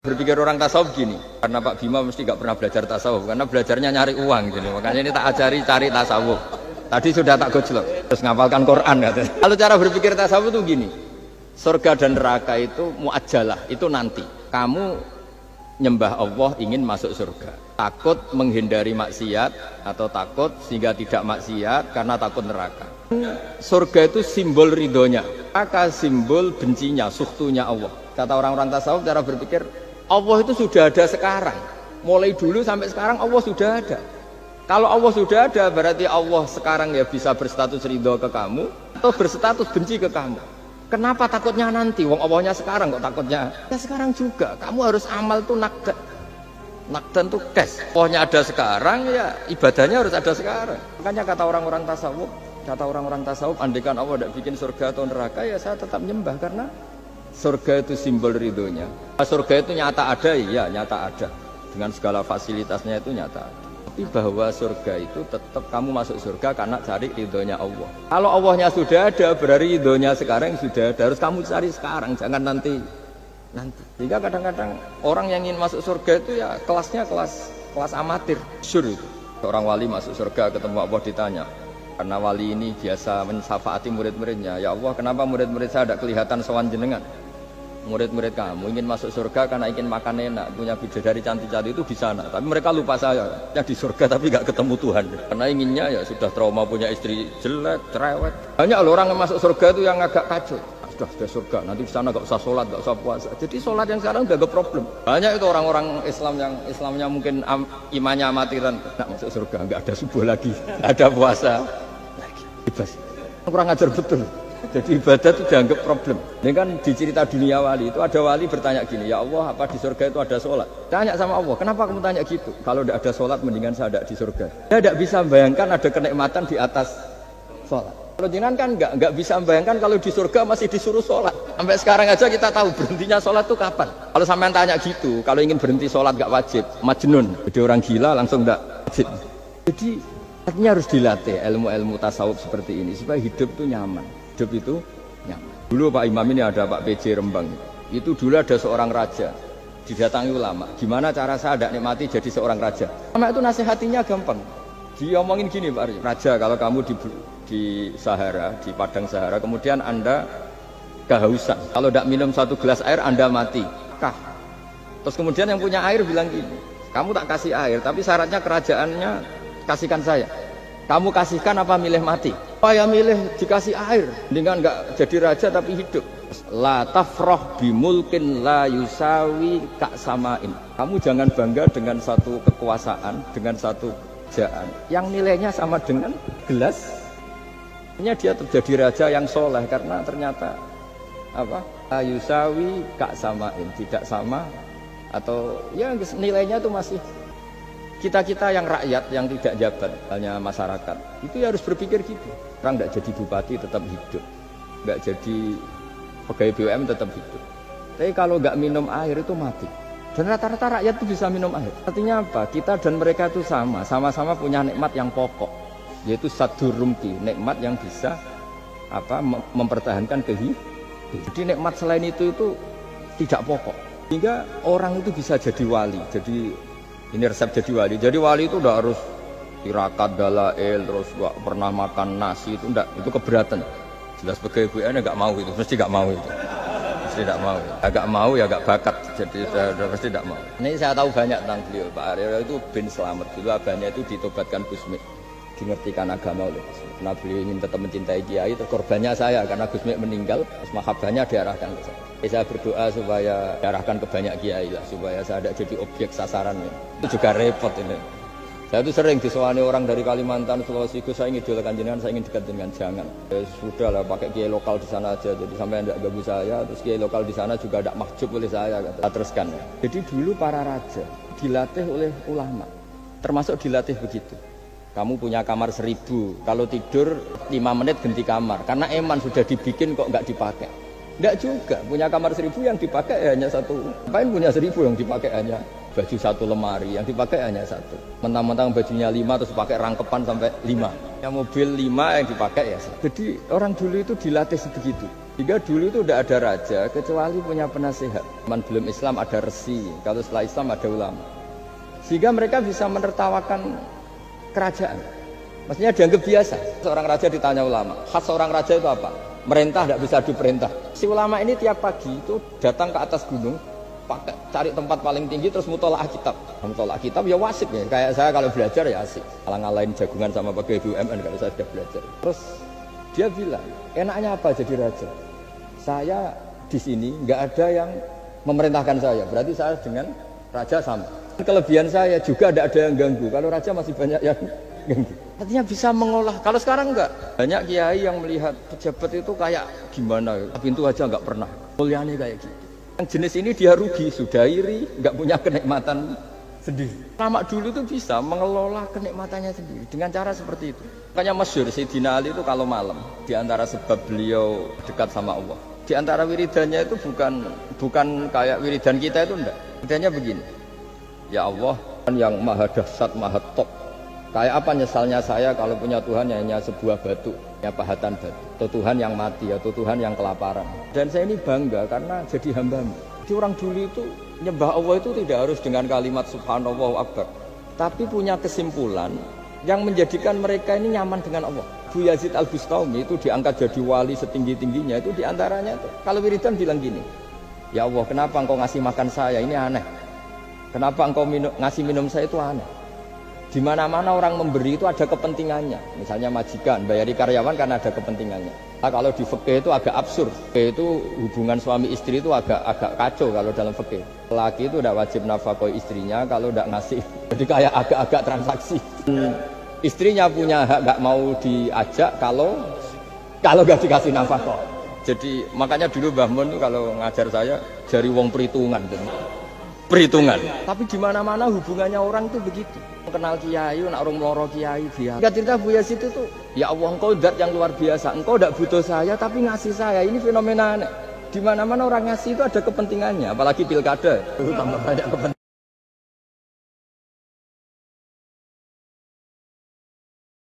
Berpikir orang tasawuf gini, karena Pak Bima mesti gak pernah belajar tasawuf, karena belajarnya nyari uang gini. Makanya ini tak ajari cari tasawuf. Tadi sudah tak gojlok, terus ngapalkan Quran katanya. Kalau cara berpikir tasawuf itu gini, surga dan neraka itu muajalah, itu nanti. Kamu nyembah Allah ingin masuk surga, takut menghindari maksiat atau takut sehingga tidak maksiat karena takut neraka. Surga itu simbol ridhonya, maka simbol bencinya, sukhtunya Allah. Kata orang-orang tasawuf cara berpikir, Allah itu sudah ada sekarang. Mulai dulu sampai sekarang Allah sudah ada. Kalau Allah sudah ada berarti Allah sekarang ya bisa berstatus ridho ke kamu atau berstatus benci ke kamu. Kenapa takutnya nanti? Wong Allahnya sekarang kok takutnya? Ya sekarang juga. Kamu harus amal tuh nakdan. Nakdan tuh tes. Allahnya ada sekarang ya ibadahnya harus ada sekarang. Makanya kata orang-orang tasawuf, andaikan Allah tidak bikin surga atau neraka ya saya tetap nyembah karena surga itu simbol ridhonya. Surga itu nyata ada, iya nyata ada. Dengan segala fasilitasnya itu nyata ada. Tapi bahwa surga itu tetap kamu masuk surga karena cari ridhonya Allah. Kalau Allahnya sudah ada, berarti ridhonya sekarang sudah ada. Harus kamu cari sekarang, jangan nanti. Sehingga kadang-kadang orang yang ingin masuk surga itu ya kelasnya kelas amatir. Syur itu. Seorang wali masuk surga ketemu Allah ditanya. Karena wali ini biasa mensyafaati murid-muridnya. Ya Allah, kenapa murid-murid saya tidak kelihatan sowan jenengan? Murid-murid kamu ingin masuk surga karena ingin makan enak, punya bidadari cantik-cantik itu di sana. Tapi mereka lupa saya, yang di surga tapi gak ketemu Tuhan. Karena inginnya ya sudah trauma punya istri jelek, cerewet. Banyak loh orang yang masuk surga itu yang agak kacau. Sudah surga, nanti di sana gak usah sholat, gak usah puasa. Jadi sholat yang sekarang gak ada problem. Banyak itu orang-orang Islam yang Islamnya mungkin imannya amatiran. Nak masuk surga, gak ada subuh lagi, gak ada puasa lagi. Bebas. Kurang ajar betul. Jadi ibadah itu dianggap problem. Ini kan di cerita dunia wali itu ada wali bertanya gini, ya Allah apa di surga itu ada sholat? Tanya sama Allah, kenapa kamu tanya gitu? Kalau tidak ada sholat mendingan saya tidak di surga. Saya tidak bisa membayangkan ada kenikmatan di atas sholat. Kalau jenengan kan nggak bisa membayangkan kalau di surga masih disuruh sholat. Sampai sekarang aja kita tahu berhentinya sholat itu kapan. Kalau sampean tanya gitu, kalau ingin berhenti sholat nggak wajib, majnun. Jadi orang gila langsung nggak wajib. Jadi artinya harus dilatih ilmu-ilmu tasawuf seperti ini supaya hidup itu nyaman. Hidup itu nyaman. Dulu Pak Imam ini ada Pak PJ Rembang. Itu dulu ada seorang raja. Didatangi ulama. Gimana cara saya tidak nikmati jadi seorang raja? Ulama itu nasihatinya gampang. Dia omongin gini Pak Raja, kalau kamu di Sahara, di padang Sahara, kemudian Anda kehausan. Kalau tidak minum satu gelas air Anda mati. Kah? Terus kemudian yang punya air bilang gini, kamu tak kasih air, tapi syaratnya kerajaannya kasihkan saya. Kamu kasihkan apa milih mati? Saya milih dikasih air, dengan nggak jadi raja tapi hidup. La tafroh bimulkin la yusawi kak samain. Kamu jangan bangga dengan satu kekuasaan, dengan satu kerajaan yang nilainya sama dengan gelas. Hanya dia terjadi raja yang soleh karena ternyata apa? La yusawi kak samain, tidak sama atau ya nilainya itu masih. Kita yang rakyat yang tidak jabat, hanya masyarakat, itu ya harus berpikir gitu. Orang tidak jadi bupati tetap hidup, nggak jadi pegawai BUMN tetap hidup. Tapi kalau nggak minum air itu mati. Dan rata-rata rakyat itu bisa minum air. Artinya apa? Kita dan mereka itu sama-sama punya nikmat yang pokok, yaitu sadur rumki, nikmat yang bisa mempertahankan kehidupan. Jadi nikmat selain itu tidak pokok. Sehingga orang itu bisa jadi wali, ini resep jadi wali. Jadi wali itu udah harus tirakat dalail, terus gak pernah makan nasi itu enggak, itu keberatan. Jelas sebagai BUMN enggak mau itu, mesti enggak mau itu. Mesti enggak mau. Agak mau ya agak bakat. Jadi udah pasti enggak mau. Ini saya tahu banyak tentang beliau. Pak Aryo itu bin Slamet. Dulu abahnya itu ditobatkan Gusmi. Dingertikan agama oleh Gusmi. Karena beliau ingin tetap mencintai Kiai, terus korbannya saya karena Gusmi meninggal, terus mahabbahnya diarahkan ke saya. Saya berdoa supaya diarahkan ke banyak kiai lah, supaya saya tidak jadi objek sasarannya. Itu juga repot ini. Saya itu sering disewani orang dari Kalimantan, Sulawesi, saya ingin idolakan jenengan, saya ingin dekat dengan jangan. Ya, sudah lah, pakai kiai lokal di sana aja, jadi sampai tidak ganggu saya. Terus kiai lokal di sana juga tidak mahjub oleh saya. Kata. Teruskan. Jadi dulu para raja dilatih oleh ulama, termasuk dilatih begitu. Kamu punya kamar 1000, kalau tidur 5 menit ganti kamar, karena eman sudah dibikin kok nggak dipakai. Enggak juga, punya kamar 1000 yang dipakai hanya satu. Ngapain punya 1000 yang dipakai hanya baju satu lemari, yang dipakai hanya satu. Mentang-mentang bajunya 5 terus pakai rangkepan sampai 5. Yang mobil 5 yang dipakai ya. Jadi orang dulu itu dilatih sebegitu. Jika dulu itu tidak ada raja kecuali punya penasehat. Belum Islam ada resi, kalau setelah Islam ada ulama. Sehingga mereka bisa menertawakan kerajaan. Maksudnya dianggap biasa. Seorang raja ditanya ulama, khas seorang raja itu apa? Merintah tidak bisa diperintah. Si ulama ini tiap pagi itu datang ke atas gunung, pakai cari tempat paling tinggi terus mutolaah kitab. Mutolaah kitab ya wasip ya. Kayak saya kalau belajar ya asik. Ngalahin jagungan sama pegawai BUMN kalau saya sudah belajar. Terus dia bilang, enaknya apa jadi raja? Saya di sini nggak ada yang memerintahkan saya. Berarti saya dengan raja sama. Kelebihan saya juga tidak ada yang ganggu. Kalau raja masih banyak yang ganggu. Artinya bisa mengolah. Kalau sekarang enggak. Banyak kiai yang melihat pejabat itu kayak gimana. Pintu aja nggak pernah. Mulyanya kayak gitu. Yang jenis ini dia rugi, sudah iri, nggak punya kenikmatan sendiri. Lama dulu itu bisa mengelola kenikmatannya sendiri dengan cara seperti itu. Makanya masyhur Sayyidina Ali itu kalau malam, di antara sebab beliau dekat sama Allah, di antara wiridannya itu bukan kayak wiridan kita itu enggak. Wiridannya begini. Ya Allah, yang maha dahsyat, maha top. Kayak apa nyesalnya saya kalau punya Tuhan yang hanya sebuah batu, ya pahatan batu, atau Tuhan yang mati, atau Tuhan yang kelaparan. Dan saya ini bangga karena jadi hamba-Mu. Di orang dulu itu nyembah Allah itu tidak harus dengan kalimat subhanallahu akbar, tapi punya kesimpulan yang menjadikan mereka ini nyaman dengan Allah. Bu Yazid Al-Bustami itu diangkat jadi wali setinggi-tingginya itu diantaranya itu. Kalau wiridan bilang gini, ya Allah kenapa engkau ngasih makan saya, ini aneh. Kenapa engkau ngasih minum saya itu aneh. Di mana-mana orang memberi itu ada kepentingannya. Misalnya majikan, bayari karyawan karena ada kepentingannya. Nah, kalau di fikih itu agak absurd. Fikih itu hubungan suami istri itu agak kacau kalau dalam fikih. Laki itu tidak wajib nafkahi istrinya kalau tidak ngasih. Jadi kayak agak-agak transaksi. Istrinya punya hak nggak mau diajak kalau nggak dikasih nafkah. Jadi makanya dulu Mbah Mun kalau ngajar saya jari wong perhitungan. Perhitungan. Tapi di mana-mana hubungannya orang itu begitu. Kenal kiai, nak orang meloro kiai dia. Enggak cerita Bu Yazid itu, ya Allah engkau zat yang luar biasa. Engkau tidak butuh saya tapi ngasih saya. Ini fenomena aneh. Di mana-mana orang ngasih itu ada kepentingannya, apalagi pilkada. Itu tambah banyak kepentingan.